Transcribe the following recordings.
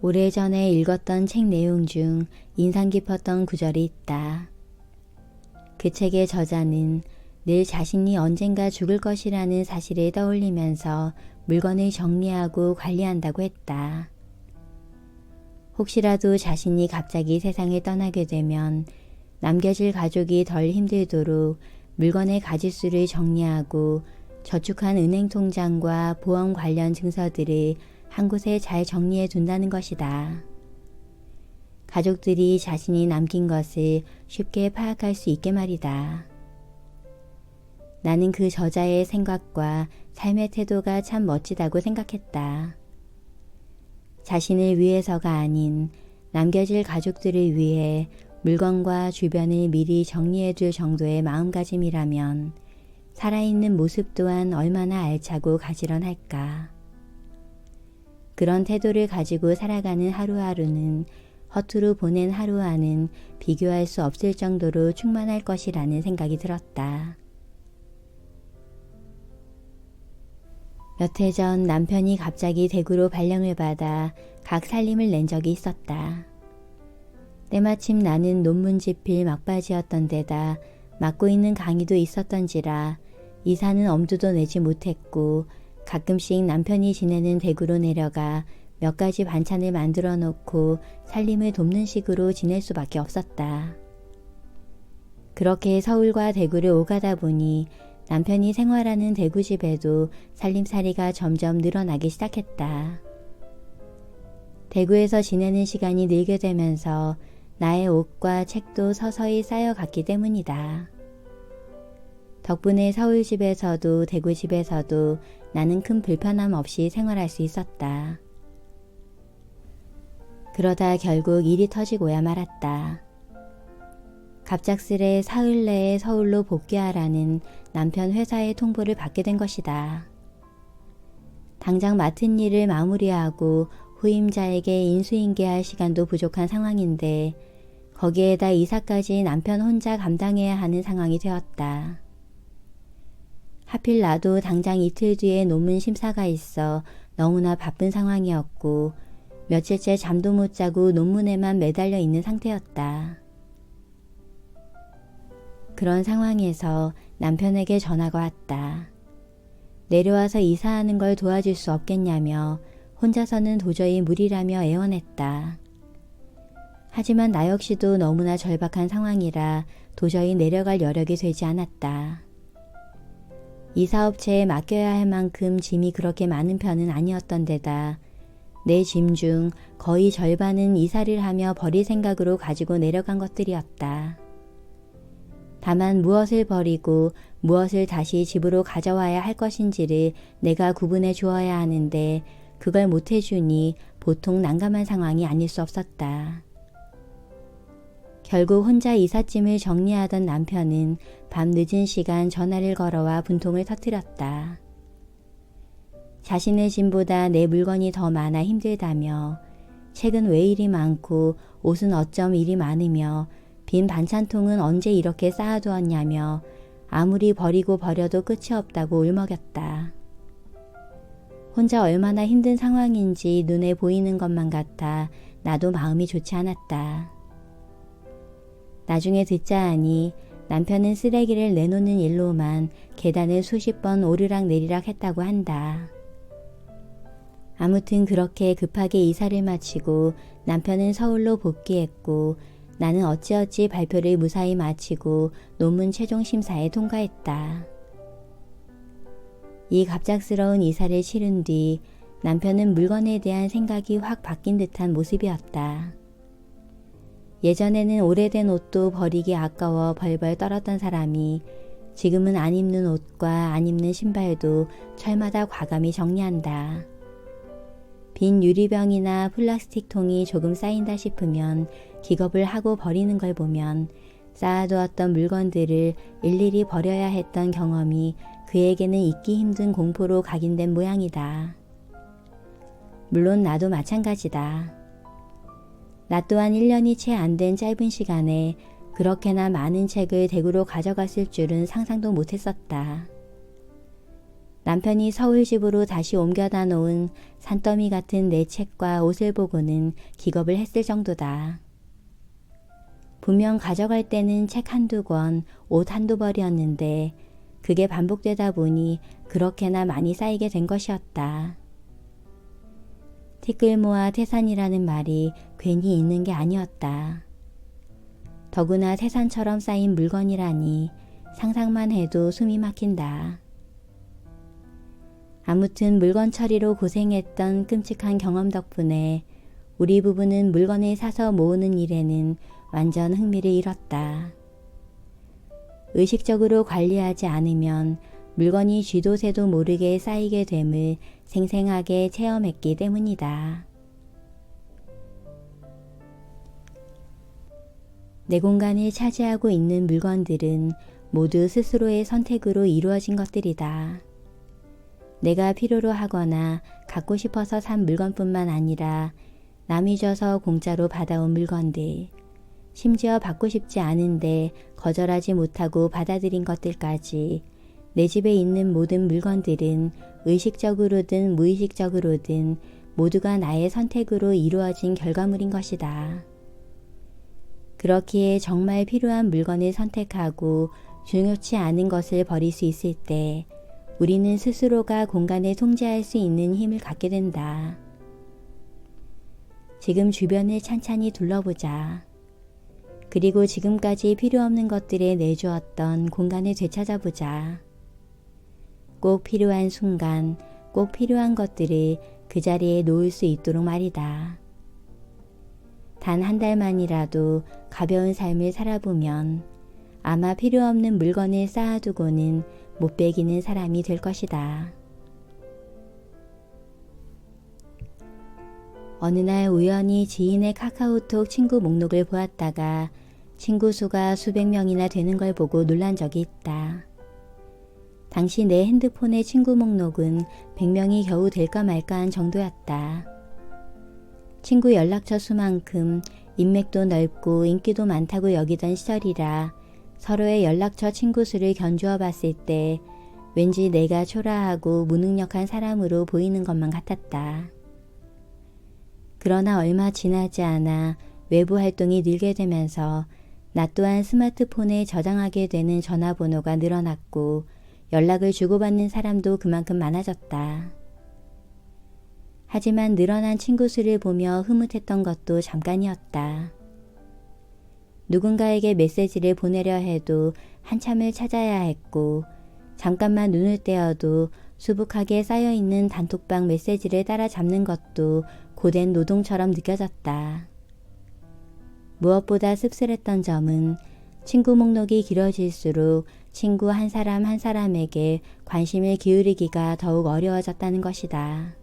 오래전에 읽었던 책 내용 중 인상 깊었던 구절이 있다. 그 책의 저자는 늘 자신이 언젠가 죽을 것이라는 사실을 떠올리면서 물건을 정리하고 관리한다고 했다. 혹시라도 자신이 갑자기 세상을 떠나게 되면 남겨질 가족이 덜 힘들도록 물건의 가짓수를 정리하고 저축한 은행 통장과 보험 관련 증서들을 한 곳에 잘 정리해 둔다는 것이다. 가족들이 자신이 남긴 것을 쉽게 파악할 수 있게 말이다. 나는 그 저자의 생각과 삶의 태도가 참 멋지다고 생각했다. 자신을 위해서가 아닌 남겨질 가족들을 위해 물건과 주변을 미리 정리해 둘 정도의 마음가짐이라면 살아있는 모습 또한 얼마나 알차고 가지런할까. 그런 태도를 가지고 살아가는 하루하루는 허투루 보낸 하루와는 비교할 수 없을 정도로 충만할 것이라는 생각이 들었다. 몇 해 전 남편이 갑자기 대구로 발령을 받아 각 살림을 낸 적이 있었다. 때마침 나는 논문 집필 막바지였던 데다 맡고 있는 강의도 있었던지라 이사는 엄두도 내지 못했고 가끔씩 남편이 지내는 대구로 내려가 몇 가지 반찬을 만들어 놓고 살림을 돕는 식으로 지낼 수밖에 없었다. 그렇게 서울과 대구를 오가다 보니 남편이 생활하는 대구집에도 살림살이가 점점 늘어나기 시작했다. 대구에서 지내는 시간이 늘게 되면서 나의 옷과 책도 서서히 쌓여갔기 때문이다. 덕분에 서울집에서도 대구집에서도 나는 큰 불편함 없이 생활할 수 있었다. 그러다 결국 일이 터지고야 말았다. 갑작스레 사흘 내에 서울로 복귀하라는 남편 회사의 통보를 받게 된 것이다. 당장 맡은 일을 마무리하고 후임자에게 인수인계할 시간도 부족한 상황인데 거기에다 이사까지 남편 혼자 감당해야 하는 상황이 되었다. 하필 나도 당장 이틀 뒤에 논문 심사가 있어 너무나 바쁜 상황이었고 며칠째 잠도 못 자고 논문에만 매달려 있는 상태였다. 그런 상황에서 남편에게 전화가 왔다. 내려와서 이사하는 걸 도와줄 수 없겠냐며 혼자서는 도저히 무리라며 애원했다. 하지만 나 역시도 너무나 절박한 상황이라 도저히 내려갈 여력이 되지 않았다. 이 사업체에 맡겨야 할 만큼 짐이 그렇게 많은 편은 아니었던 데다 내 짐 중 거의 절반은 이사를 하며 버릴 생각으로 가지고 내려간 것들이었다. 다만 무엇을 버리고 무엇을 다시 집으로 가져와야 할 것인지를 내가 구분해 주어야 하는데 그걸 못해주니 보통 난감한 상황이 아닐 수 없었다. 결국 혼자 이삿짐을 정리하던 남편은 밤 늦은 시간 전화를 걸어와 분통을 터뜨렸다. 자신의 짐보다 내 물건이 더 많아 힘들다며 책은 왜 이리 많고 옷은 어쩜 이리 많으며 빈 반찬통은 언제 이렇게 쌓아두었냐며 아무리 버리고 버려도 끝이 없다고 울먹였다. 혼자 얼마나 힘든 상황인지 눈에 보이는 것만 같아 나도 마음이 좋지 않았다. 나중에 듣자 하니 남편은 쓰레기를 내놓는 일로만 계단을 수십 번 오르락 내리락 했다고 한다. 아무튼 그렇게 급하게 이사를 마치고 남편은 서울로 복귀했고 나는 어찌어찌 발표를 무사히 마치고 논문 최종 심사에 통과했다. 이 갑작스러운 이사를 치른 뒤 남편은 물건에 대한 생각이 확 바뀐 듯한 모습이었다. 예전에는 오래된 옷도 버리기 아까워 벌벌 떨었던 사람이 지금은 안 입는 옷과 안 입는 신발도 철마다 과감히 정리한다. 빈 유리병이나 플라스틱 통이 조금 쌓인다 싶으면 기겁을 하고 버리는 걸 보면 쌓아두었던 물건들을 일일이 버려야 했던 경험이 그에게는 잊기 힘든 공포로 각인된 모양이다. 물론 나도 마찬가지다. 나 또한 1년이 채 안 된 짧은 시간에 그렇게나 많은 책을 대구로 가져갔을 줄은 상상도 못했었다. 남편이 서울 집으로 다시 옮겨다 놓은 산더미 같은 내 책과 옷을 보고는 기겁을 했을 정도다. 분명 가져갈 때는 책 한두 권, 옷 한두 벌이었는데 그게 반복되다 보니 그렇게나 많이 쌓이게 된 것이었다. 티끌모아 태산이라는 말이 괜히 있는 게 아니었다. 더구나 태산처럼 쌓인 물건이라니 상상만 해도 숨이 막힌다. 아무튼 물건 처리로 고생했던 끔찍한 경험 덕분에 우리 부부는 물건을 사서 모으는 일에는 완전 흥미를 잃었다. 의식적으로 관리하지 않으면 물건이 쥐도 새도 모르게 쌓이게 됨을 생생하게 체험했기 때문이다. 내 공간을 차지하고 있는 물건들은 모두 스스로의 선택으로 이루어진 것들이다. 내가 필요로 하거나 갖고 싶어서 산 물건뿐만 아니라 남이 줘서 공짜로 받아온 물건들, 심지어 받고 싶지 않은데 거절하지 못하고 받아들인 것들까지 내 집에 있는 모든 물건들은 의식적으로든 무의식적으로든 모두가 나의 선택으로 이루어진 결과물인 것이다. 그렇기에 정말 필요한 물건을 선택하고 중요치 않은 것을 버릴 수 있을 때 우리는 스스로가 공간을 통제할 수 있는 힘을 갖게 된다. 지금 주변을 찬찬히 둘러보자. 그리고 지금까지 필요 없는 것들에 내주었던 공간을 되찾아보자. 꼭 필요한 순간, 꼭 필요한 것들을 그 자리에 놓을 수 있도록 말이다. 단 한 달만이라도 가벼운 삶을 살아보면 아마 필요 없는 물건을 쌓아두고는 못 배기는 사람이 될 것이다. 어느 날 우연히 지인의 카카오톡 친구 목록을 보았다가 친구 수가 수백 명이나 되는 걸 보고 놀란 적이 있다. 당시 내 핸드폰의 친구 목록은 100명이 겨우 될까 말까한 정도였다. 친구 연락처 수만큼 인맥도 넓고 인기도 많다고 여기던 시절이라 서로의 연락처 친구 수를 견주어 봤을 때 왠지 내가 초라하고 무능력한 사람으로 보이는 것만 같았다. 그러나 얼마 지나지 않아 외부 활동이 늘게 되면서 나 또한 스마트폰에 저장하게 되는 전화번호가 늘어났고 연락을 주고받는 사람도 그만큼 많아졌다. 하지만 늘어난 친구 수를 보며 흐뭇했던 것도 잠깐이었다. 누군가에게 메시지를 보내려 해도 한참을 찾아야 했고 잠깐만 눈을 떼어도 수북하게 쌓여있는 단톡방 메시지를 따라잡는 것도 고된 노동처럼 느껴졌다. 무엇보다 씁쓸했던 점은 친구 목록이 길어질수록 친구 한 사람 한 사람에게 관심을 기울이기가 더욱 어려워졌다는 것이다.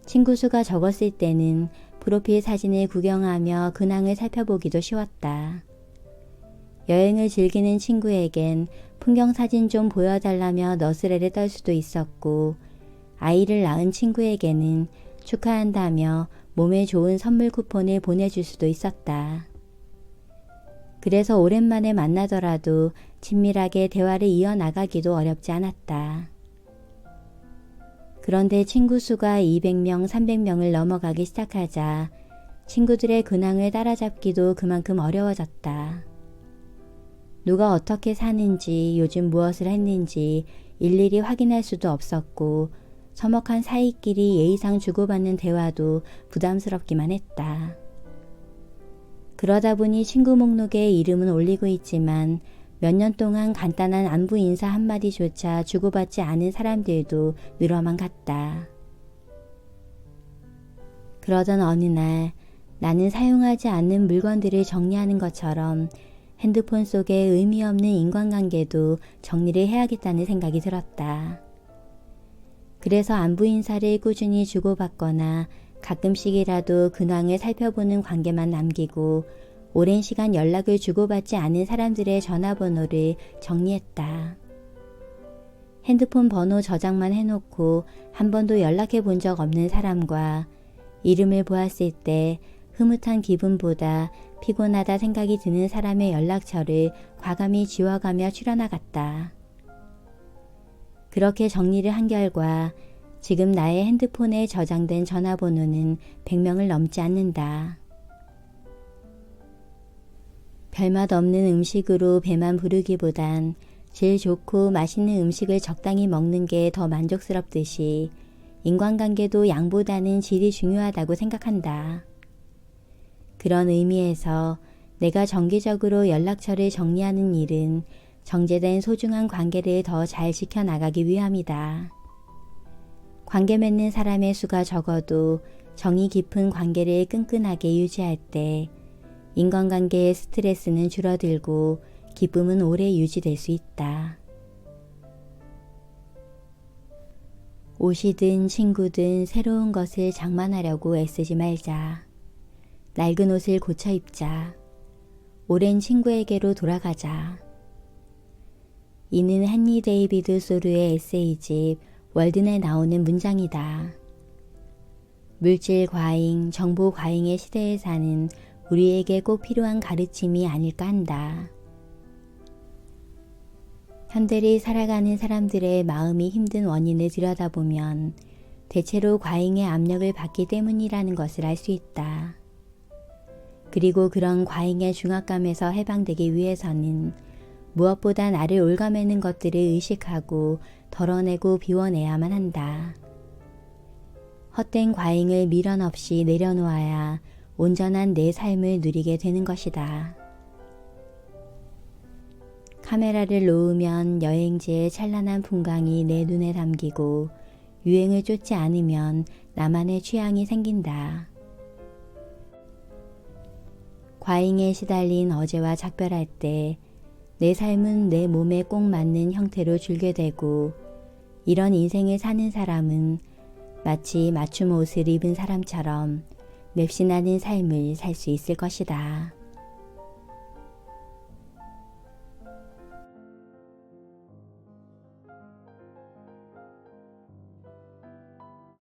친구 수가 적었을 때는 프로필 사진을 구경하며 근황을 살펴보기도 쉬웠다. 여행을 즐기는 친구에겐 풍경 사진 좀 보여달라며 너스레를 떨 수도 있었고 아이를 낳은 친구에게는 축하한다며 몸에 좋은 선물 쿠폰을 보내줄 수도 있었다. 그래서 오랜만에 만나더라도 친밀하게 대화를 이어나가기도 어렵지 않았다. 그런데 친구 수가 200명, 300명을 넘어가기 시작하자 친구들의 근황을 따라잡기도 그만큼 어려워졌다. 누가 어떻게 사는지, 요즘 무엇을 했는지 일일이 확인할 수도 없었고 서먹한 사이끼리 예의상 주고받는 대화도 부담스럽기만 했다. 그러다 보니 친구 목록에 이름은 올리고 있지만 몇 년 동안 간단한 안부 인사 한마디조차 주고받지 않은 사람들도 늘어만 갔다. 그러던 어느 날 나는 사용하지 않는 물건들을 정리하는 것처럼 핸드폰 속의 의미 없는 인간관계도 정리를 해야겠다는 생각이 들었다. 그래서 안부 인사를 꾸준히 주고받거나 가끔씩이라도 근황을 살펴보는 관계만 남기고 오랜 시간 연락을 주고받지 않은 사람들의 전화번호를 정리했다. 핸드폰 번호 저장만 해놓고 한 번도 연락해 본 적 없는 사람과 이름을 보았을 때 흐뭇한 기분보다 피곤하다 생각이 드는 사람의 연락처를 과감히 지워가며 추려나갔다. 그렇게 정리를 한 결과 지금 나의 핸드폰에 저장된 전화번호는 100명을 넘지 않는다. 별맛 없는 음식으로 배만 부르기보단 질 좋고 맛있는 음식을 적당히 먹는 게 더 만족스럽듯이 인간관계도 양보다는 질이 중요하다고 생각한다. 그런 의미에서 내가 정기적으로 연락처를 정리하는 일은 정제된 소중한 관계를 더 잘 지켜나가기 위함이다. 관계 맺는 사람의 수가 적어도 정이 깊은 관계를 끈끈하게 유지할 때 인간관계의 스트레스는 줄어들고 기쁨은 오래 유지될 수 있다. 옷이든 친구든 새로운 것을 장만하려고 애쓰지 말자. 낡은 옷을 고쳐 입자. 오랜 친구에게로 돌아가자. 이는 헨리 데이비드 소르의 에세이집 월든에 나오는 문장이다. 물질 과잉, 정보 과잉의 시대에 사는 우리에게 꼭 필요한 가르침이 아닐까 한다. 현대를 살아가는 사람들의 마음이 힘든 원인을 들여다보면 대체로 과잉의 압력을 받기 때문이라는 것을 알 수 있다. 그리고 그런 과잉의 중압감에서 해방되기 위해서는 무엇보다 나를 올가매는 것들을 의식하고 덜어내고 비워내야만 한다. 헛된 과잉을 미련 없이 내려놓아야 온전한 내 삶을 누리게 되는 것이다. 카메라를 놓으면 여행지의 찬란한 풍광이 내 눈에 담기고 유행을 쫓지 않으면 나만의 취향이 생긴다. 과잉에 시달린 어제와 작별할 때 내 삶은 내 몸에 꼭 맞는 형태로 줄게 되고 이런 인생을 사는 사람은 마치 맞춤 옷을 입은 사람처럼 맵신하는 삶을 살 수 있을 것이다.